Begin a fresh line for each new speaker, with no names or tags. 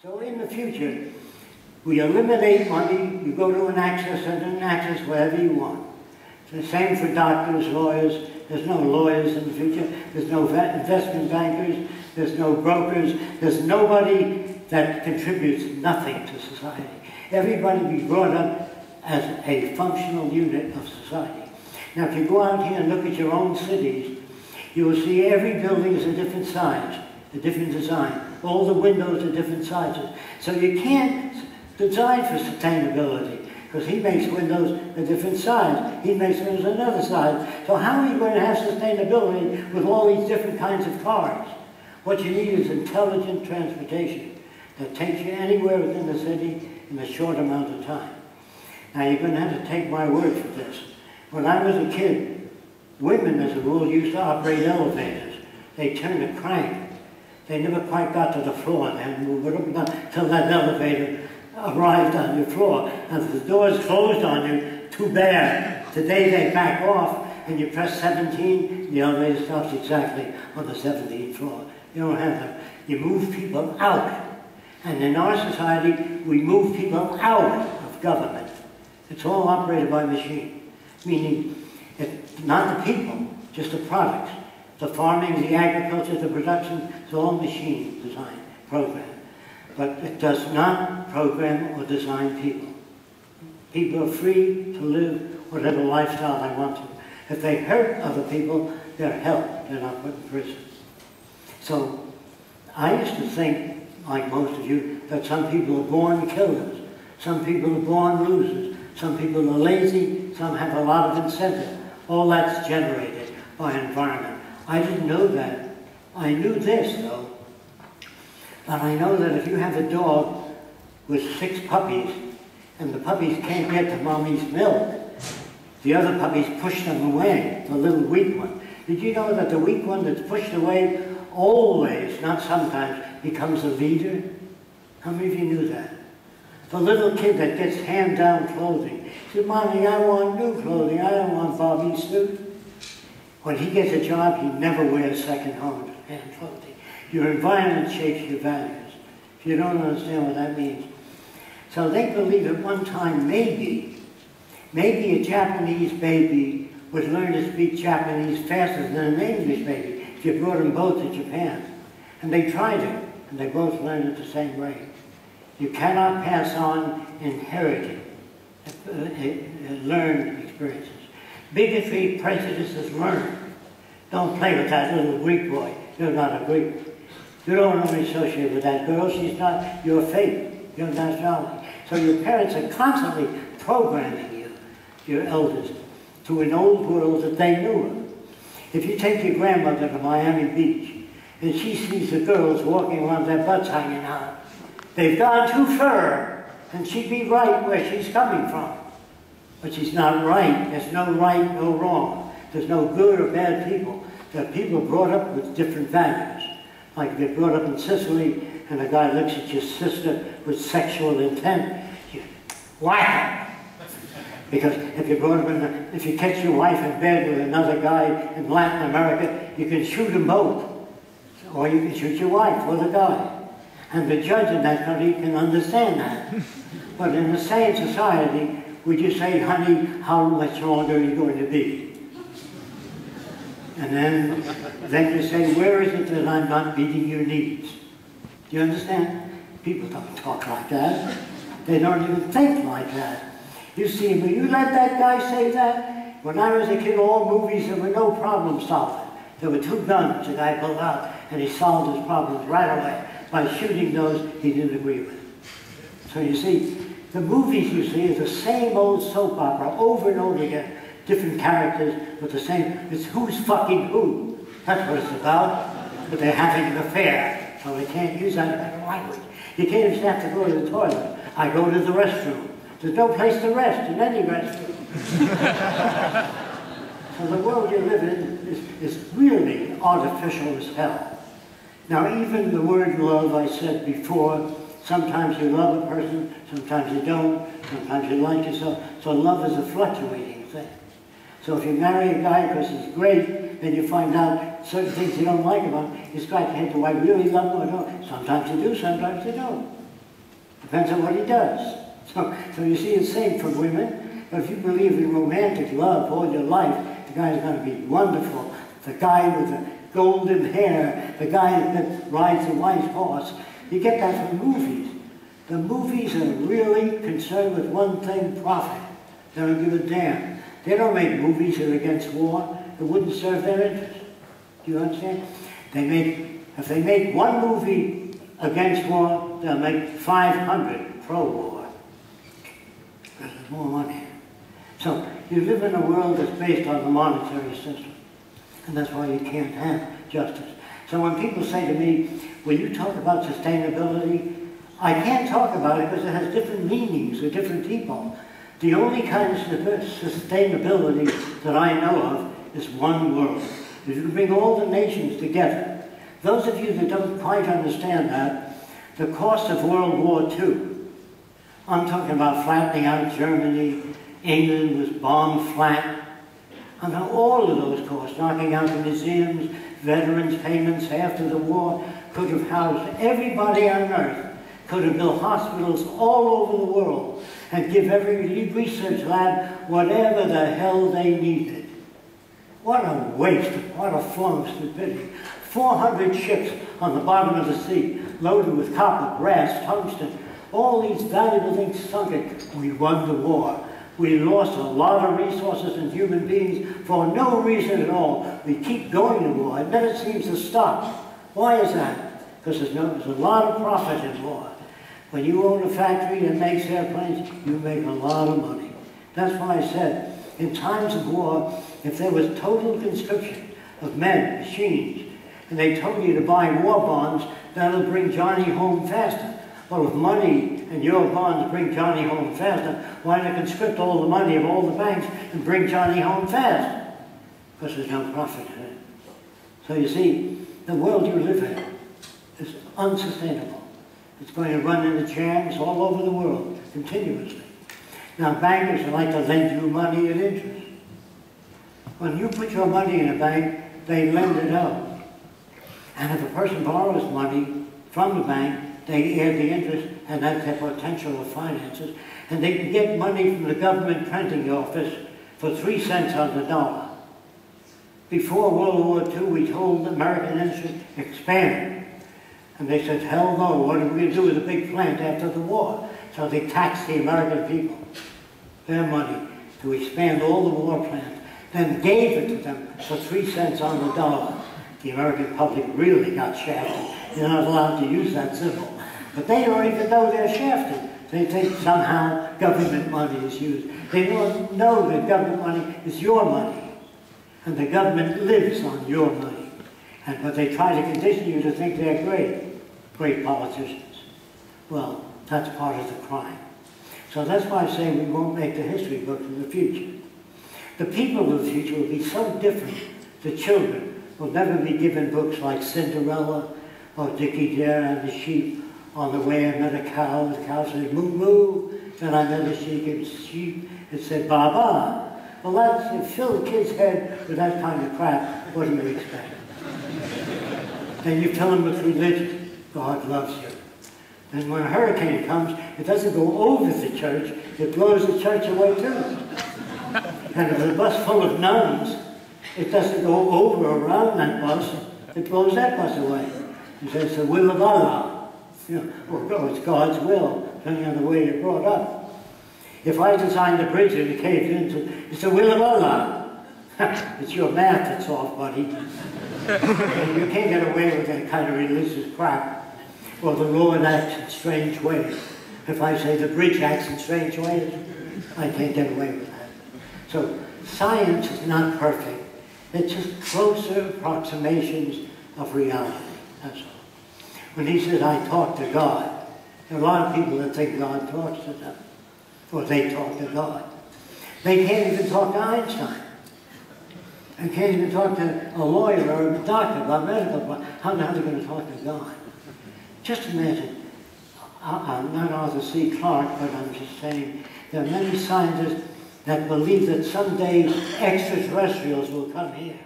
So in the future, we eliminate money, you go to an access center and access wherever you want. It's the same for doctors, lawyers. There's no lawyers in the future. There's no investment bankers. There's no brokers. There's nobody that contributes nothing to society. Everybody be brought up as a functional unit of society. Now, if you go out here and look at your own cities, you will see every building is a different size, a different design. All the windows are different sizes. So you can't design for sustainability, because he makes windows a different size. He makes windows another size. So how are you going to have sustainability with all these different kinds of cars? What you need is intelligent transportation that takes you anywhere within the city in a short amount of time. Now, you're going to have to take my word for this. When I was a kid, women, as a rule, used to operate elevators. They turned a crank. They never quite got to the floor. They had to move it up and down until that elevator arrived on your floor. And if the doors closed on you, too bad. Today they back off and you press 17, the elevator stops exactly on the 17th floor. You don't have that. You move people out. And in our society, we move people out of government. It's all operated by machine, meaning it's not the people, just the products. The farming, the agriculture, the production, it's all machine design, program. But it does not program or design people. People are free to live whatever lifestyle they want to. If they hurt other people, they're helped. They're not put in prison. So I used to think, like most of you, that some people are born killers. Some people are born losers. Some people are lazy. Some have a lot of incentive. All that's generated by environment. I didn't know that. I knew this, though. But I know that if you have a dog with 6 puppies, and the puppies can't get to mommy's milk, the other puppies push them away, the little weak one. Did you know that the weak one that's pushed away always, not sometimes, becomes a leader? How many of you knew that? The little kid that gets hand-down clothing. He said, Mommy, I want new clothing. I don't want Bobby's suit. When he gets a job, he never wears second-hand clothing. Your environment shapes your values. If you don't understand what that means. So they believe at one time, maybe a Japanese baby would learn to speak Japanese faster than an English baby if you brought them both to Japan. And they tried it, and they both learned at the same rate. You cannot pass on inherited, learned experiences. Bigotry, prejudice is learned. Don't play with that little Greek boy. You're not a Greek. You don't want to associate with that girl. She's not your fate, your nationality. So your parents are constantly programming you, your elders, to an old world that they knew of. If you take your grandmother to Miami Beach, and she sees the girls walking around, their butts hanging out, they've gone too far, and she'd be right where she's coming from. But she's not right. There's no right, no wrong. There's no good or bad people. There are people brought up with different values. Like if you're brought up in Sicily and a guy looks at your sister with sexual intent, you whack him. Because if you're brought up in if you catch your wife in bed with another guy in Latin America, you can shoot them both. Or you can shoot your wife or the guy. And the judge in that country can understand that. But in the same society, would you say, honey, how much longer are you going to be? And then you say, where is it that I'm not meeting your needs? Do you understand? People don't talk like that. They don't even think like that. You see, will you let that guy say that? When I was a kid, all movies, there were no problem solving. There were 2 guns the guy pulled out, and he solved his problems right away by shooting those he didn't agree with. So you see, the movies you see is the same old soap opera over and over again. Different characters with the same, it's who's fucking who. That's what it's about. But they're having an affair, so they can't use that kind of language. You can't even have to go to the toilet. I go to the restroom. There's no place to rest in any restroom. So the world you live in is really artificial as hell. Now even the word love, I said before, sometimes you love a person, sometimes you don't, sometimes you like yourself. So love is a fluctuating thing. So if you marry a guy because he's great, then you find out certain things you don't like about him. You scratch your head, do I really love him or not? Sometimes you do, sometimes you don't. Depends on what he does. So you see, it's same for women. But if you believe in romantic love all your life, the guy's going to be wonderful. The guy with the golden hair, the guy that rides a white horse. You get that from movies. The movies are really concerned with one thing, profit. They don't give a damn. They don't make movies that are against war. It wouldn't serve their interest. Do you understand? If they make one movie against war, they'll make 500 pro-war. Because there's more money. So you live in a world that's based on the monetary system. And that's why you can't have justice. So when people say to me, when you talk about sustainability, I can't talk about it because it has different meanings for different people. The only kind of sustainability that I know of is one world. If you bring all the nations together, those of you that don't quite understand that, the cost of World War II, I'm talking about flattening out Germany, England was bombed flat. I mean, all of those costs, knocking out the museums, veterans' payments after the war, could have housed everybody on earth, could have built hospitals all over the world, and give every research lab whatever the hell they needed. What a waste, what a form of stupidity. 400 ships on the bottom of the sea, loaded with copper, brass, tungsten, all these valuable things sunk it. We won the war. We lost a lot of resources and human beings for no reason at all. We keep going to war. It never seems to stop. Why is that? Because there's a lot of profit in war. When you own a factory that makes airplanes, you make a lot of money. That's why I said, in times of war, if there was total conscription of men, machines, and they told you to buy war bonds, that'll bring Johnny home faster. Well, if money and your bonds bring Johnny home faster, why not conscript all the money of all the banks and bring Johnny home fast? Because there's no profit in it. So you see, the world you live in is unsustainable. It's going to run into jams all over the world, continuously. Now, bankers like to lend you money at interest. When you put your money in a bank, they lend it out. And if a person borrows money from the bank, they add the interest, and that's their potential of finances. And they can get money from the government printing office for 3 cents on the dollar. Before World War II, we told the American industry, expand. And they said, hell no, what are we going to do with a big plant after the war? So they taxed the American people, their money, to expand all the war plants, then gave it to them for 3 cents on the dollar. The American public really got shafted. They're not allowed to use that symbol. But they don't even know they're shafted. They think somehow government money is used. They don't know that government money is your money. And the government lives on your money. But they try to condition you to think they're great politicians. Well, that's part of the crime. So that's why I say we won't make the history books in the future. The people of the future will be so different. The children will never be given books like Cinderella or Dickie Dare and the Sheep. On the way I met a cow, the cow said moo moo, then I met a sheep, it said ba ba. Well, that's, you fill the kid's head with that kind of crap, what do you expect? Then you fill him with religion, God loves you. And when a hurricane comes, it doesn't go over the church, it blows the church away too. And if it's a bus full of nuns, it doesn't go over or around that bus, it blows that bus away. It says, it's the will of Allah. You know, or it's God's will, depending on the way you're brought up. If I designed a bridge and it caved in, it's the will of Allah. It's your math that's off, buddy. You can't get away with that kind of religious crap. Or the Lord acts in strange ways. If I say the bridge acts in strange ways, I can't get away with that. So science is not perfect. It's just closer approximations of reality. That's all. When he says, I talk to God, there are a lot of people that think God talks to them, or they talk to God. They can't even talk to Einstein. They can't even talk to a lawyer or a doctor about medical problems. How are they going to talk to God? Just imagine, I'm not Arthur C. Clarke, but I'm just saying, there are many scientists that believe that someday extraterrestrials will come here.